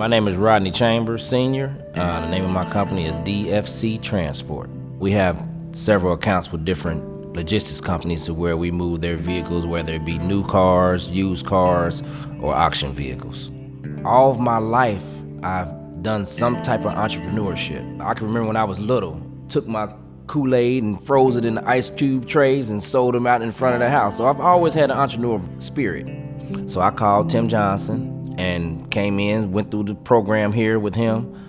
My name is Rodney Chambers, Sr. The name of my company is DFC Transport. We have several accounts with different logistics companies to where we move their vehicles, whether it be new cars, used cars, or auction vehicles. All of my life, I've done some type of entrepreneurship. I can remember when I was little, took my Kool-Aid and froze it in the ice cube trays and sold them out in front of the house. So I've always had an entrepreneur spirit. So I called Tim Johnson and came in, went through the program here with him,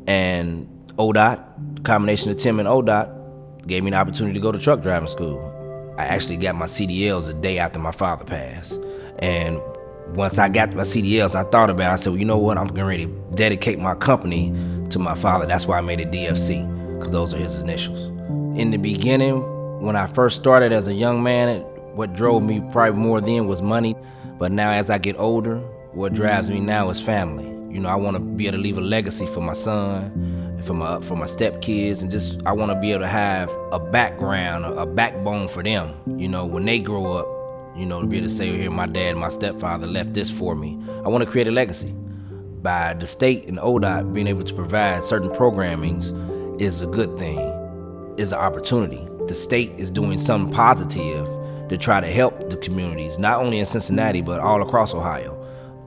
and ODOT, combination of Tim and ODOT, gave me the opportunity to go to truck driving school. I actually got my CDLs a day after my father passed. And once I got my CDLs, I thought about it. I said, well, you know what? I'm getting ready to dedicate my company to my father. That's why I made it DFC, because those are his initials. In the beginning, when I first started as a young man, what drove me probably more then was money. But now as I get older, what drives me now is family. You know, I want to be able to leave a legacy for my son, and for my stepkids, and just I want to be able to have a background, a backbone for them. You know, when they grow up, you know, to be able to say, here, my dad and my stepfather left this for me. I want to create a legacy. By the state and ODOT being able to provide certain programmings is a good thing, is an opportunity. The state is doing something positive to try to help the communities, not only in Cincinnati, but all across Ohio.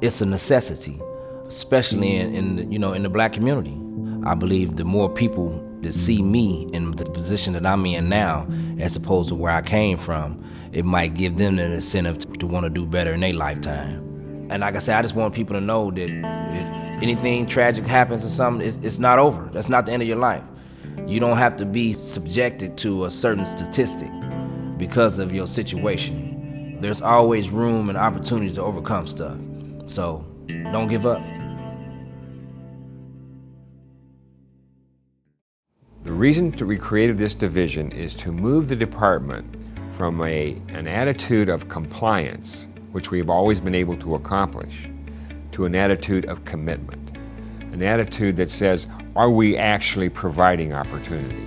It's a necessity, especially in the black community. I believe the more people that see me in the position that I'm in now, as opposed to where I came from, it might give them an incentive to want to do better in their lifetime. And like I said, I just want people to know that if anything tragic happens or something, it's not over. That's not the end of your life. You don't have to be subjected to a certain statistic because of your situation. There's always room and opportunities to overcome stuff. So don't give up. The reason that we created this division is to move the department from an attitude of compliance, which we've always been able to accomplish, to an attitude of commitment. An attitude that says, are we actually providing opportunity?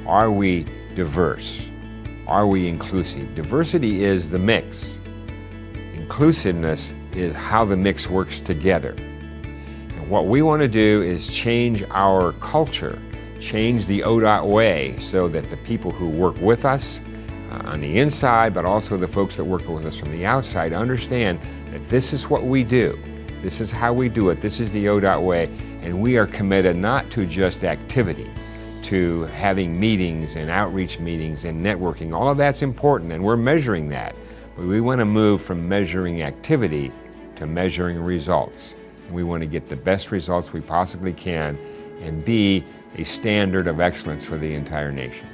Are we diverse? Are we inclusive? Diversity is the mix. Inclusiveness is how the mix works together. And what we want to do is change our culture, change the ODOT way so that the people who work with us on the inside, but also the folks that work with us from the outside, understand that this is what we do. This is how we do it. This is the ODOT way. And we are committed not to just activity, to having meetings and outreach meetings and networking. All of that's important, and we're measuring that. But we want to move from measuring activity to measuring results. And we want to get the best results we possibly can and be a standard of excellence for the entire nation.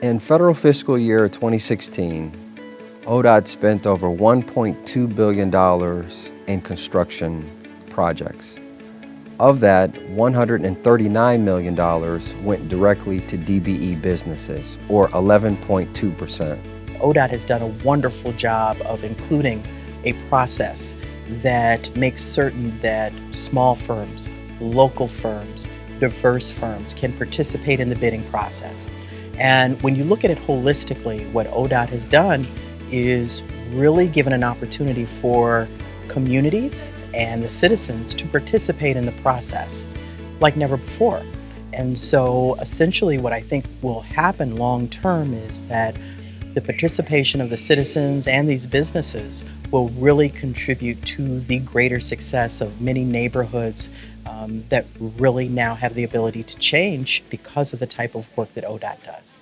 In federal fiscal year 2016, ODOT spent over $1.2 billion in construction projects. Of that, $139 million went directly to DBE businesses, or 11.2%. ODOT has done a wonderful job of including a process that makes certain that small firms, local firms, diverse firms can participate in the bidding process. And when you look at it holistically, what ODOT has done is really given an opportunity for communities and the citizens to participate in the process like never before. And so essentially what I think will happen long term is that the participation of the citizens and these businesses will really contribute to the greater success of many neighborhoods that really now have the ability to change because of the type of work that ODOT does.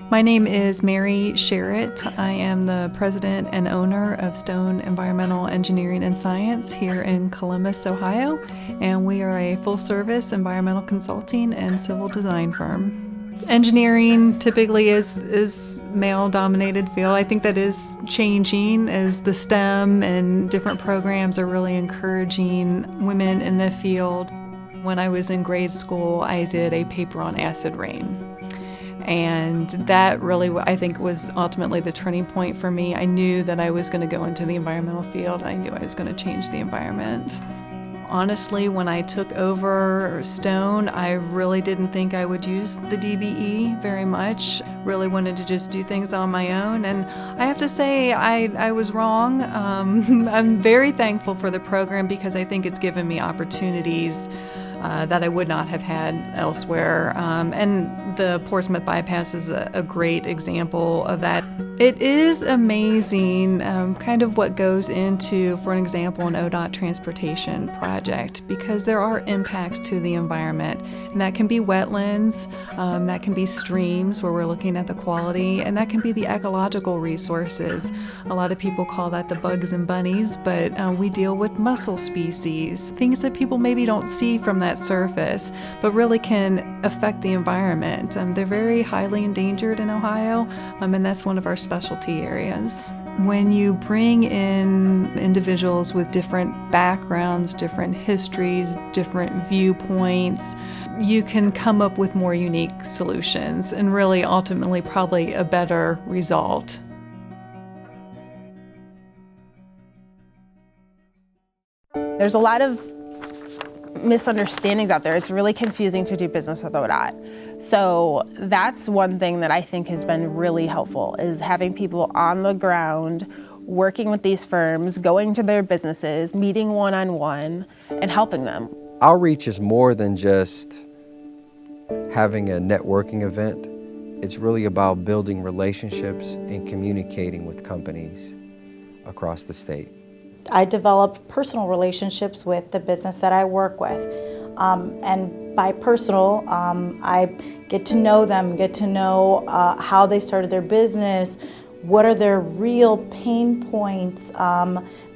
My name is Mary Sherritt. I am the president and owner of Stone Environmental Engineering and Science here in Columbus, Ohio, and we are a full-service environmental consulting and civil design firm. Engineering typically is male-dominated field. I think that is changing as the STEM and different programs are really encouraging women in the field. When I was in grade school, I did a paper on acid rain. And that really, I think, was ultimately the turning point for me. I knew that I was going to go into the environmental field. I knew I was going to change the environment. Honestly, when I took over Stone, I really didn't think I would use the DBE very much. Really wanted to just do things on my own, and I have to say I was wrong. I'm very thankful for the program because I think it's given me opportunities that I would not have had elsewhere. And the Portsmouth Bypass is a great example of that. It is amazing kind of what goes into, for an example, an ODOT transportation project, because there are impacts to the environment. And that can be wetlands, that can be streams where we're looking at the quality, and that can be the ecological resources. A lot of people call that the bugs and bunnies, but we deal with mussel species, things that people maybe don't see from that surface, but really can affect the environment. They're very highly endangered in Ohio, and that's one of our specialty areas. When you bring in individuals with different backgrounds, different histories, different viewpoints, you can come up with more unique solutions and really ultimately probably a better result. There's a lot of misunderstandings out there. It's really confusing to do business with ODOT. So that's one thing that I think has been really helpful, is having people on the ground working with these firms, going to their businesses, meeting one-on-one, and helping them. Outreach is more than just having a networking event. It's really about building relationships and communicating with companies across the state. I developed personal relationships with the business that I work with. And by personal, I get to know them, get to know how they started their business, what are their real pain points.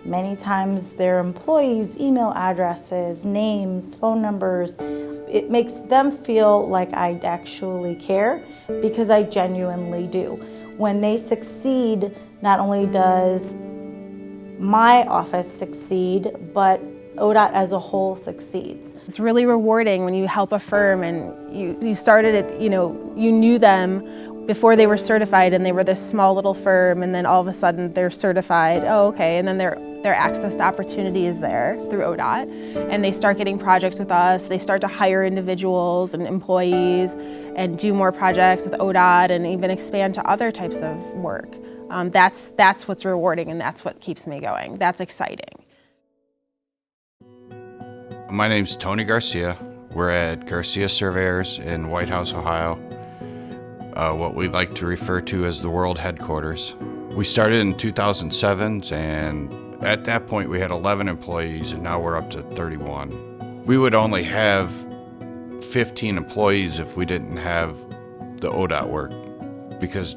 Many times their employees' email addresses, names, phone numbers. It makes them feel like I actually care, because I genuinely do. When they succeed, not only does my office succeed, but ODOT as a whole succeeds. It's really rewarding when you help a firm and you started it, you knew them before they were certified and they were this small little firm, and then all of a sudden they're certified. Oh, okay, and then their access to opportunity is there through ODOT, and they start getting projects with us. They start to hire individuals and employees and do more projects with ODOT and even expand to other types of work. That's what's rewarding, and that's what keeps me going. That's exciting. My name's Tony Garcia. We're at Garcia Surveyors in White House, Ohio, what we like to refer to as the world headquarters. We started in 2007, and at that point we had 11 employees, and now we're up to 31. We would only have 15 employees if we didn't have the ODOT work, because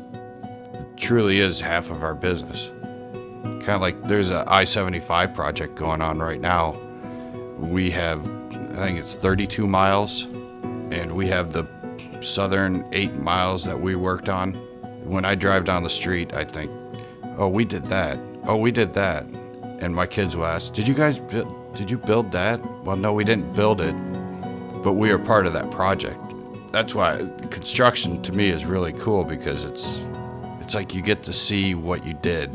it truly is half of our business. Kind of like there's a I-75 project going on right now. We have, I think it's 32 miles, and we have the southern 8 miles that we worked on. When I drive down the street, I think, oh, we did that. Oh, we did that. And my kids will ask, did you build that? Well, no, we didn't build it, but we are part of that project. That's why construction to me is really cool, because it's like you get to see what you did,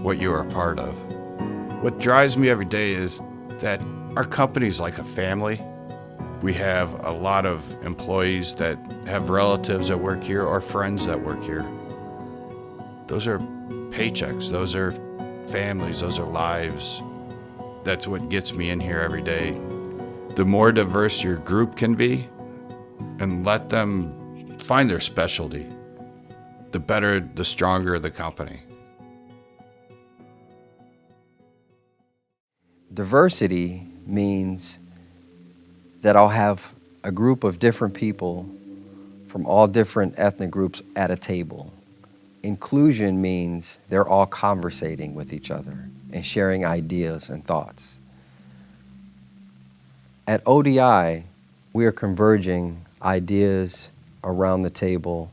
what you were a part of. What drives me every day is that our company's like a family. We have a lot of employees that have relatives that work here or friends that work here. Those are paychecks, those are families, those are lives. That's what gets me in here every day. The more diverse your group can be, and let them find their specialty, the better, the stronger the company. Diversity means that I'll have a group of different people from all different ethnic groups at a table. Inclusion means they're all conversating with each other and sharing ideas and thoughts. At ODI, we are converging ideas around the table,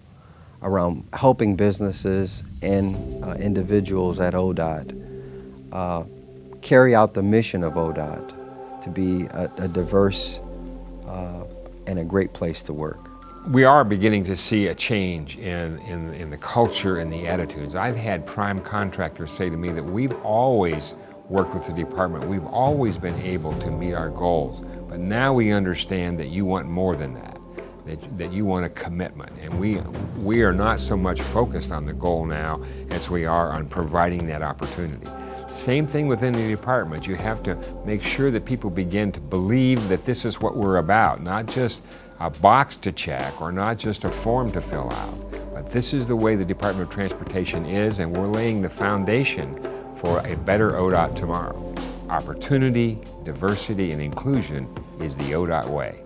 around helping businesses and individuals at ODOT carry out the mission of ODOT to be a diverse and a great place to work. We are beginning to see a change in the culture and the attitudes. I've had prime contractors say to me that we've always worked with the department, we've always been able to meet our goals. But now we understand that you want more than that, that you want a commitment. And we are not so much focused on the goal now as we are on providing that opportunity. Same thing within the department. You have to make sure that people begin to believe that this is what we're about, not just a box to check or not just a form to fill out, but this is the way the Department of Transportation is, and we're laying the foundation for a better ODOT tomorrow. Opportunity, diversity, and inclusion is the ODOT way.